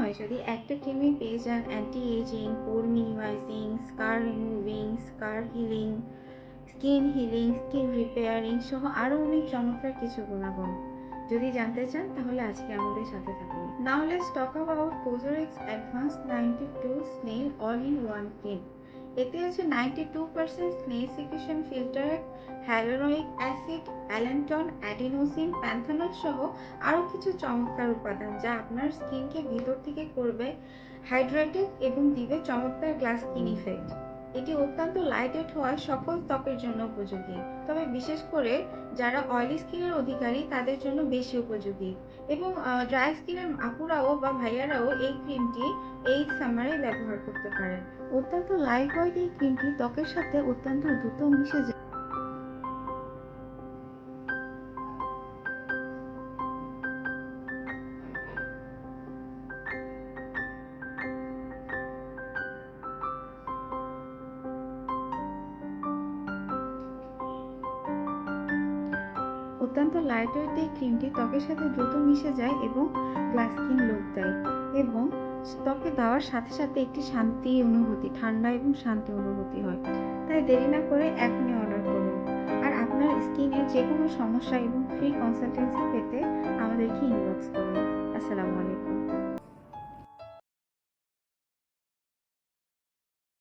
হয় যদি একটা ক্রিমে পেয়ে যান anti aging, pore minimizing, scar removing, scar healing, skin healing, skin repairing সহ আরও অনেক চমৎকার কিছু গুণাগুণ। যদি জানতে চান তাহলে আজকে আমাদের সাথে থাকুন। Now let's talk about Cosrx advance 92 snail all in one cream. এতে আছে 92% snail secretion filter, hyaluronic acid, allantoin, adenosine, panthenol সহ আরও কিছু চমৎকার উপাদান যা আপনার স্কিনকে ভিতর থেকে করবে হাইড্রেটেড এবং দিবে চমৎকার গ্লাস স্কিন ইফেক্ট। এটি অত্যন্ত লাইটওয়েট হওয়ায় সকল ত্বকের জন্য উপযোগী, তবে বিশেষ করে যারা অয়েলি স্কিনের অধিকারী তাদের জন্য বেশি উপযোগী। এবং ড্রাই স্কিনের আপুরাও বা ভাইয়ারাও এই ক্রিমটি এই সামারে ব্যবহার করতে পারেন। অত্যন্ত লাইট ওয়েট এই ক্রিমটি ত্বকের সাথে অত্যন্ত দ্রুত মিশে যায়। অত্যন্ত লাইট ওয়েট এই ক্রিমটি ত্বকের সাথে দ্রুত মিশে যায় এবং গ্লাস স্কিন লুক দেয়, এবং ত্বকে দেওয়ার সাথে সাথে একটি শান্তি অনুভূতি, ঠান্ডা এবং শান্তি অনুভূতি হয়। তাই দেরি না করে এখনই অর্ডার করুন। আর আপনার স্কিনের যে কোনো সমস্যা এবং ফ্রি কনসালটেন্সি পেতে আমাদেরকে ইনবক্স করুন। আসসালামু আলাইকুম।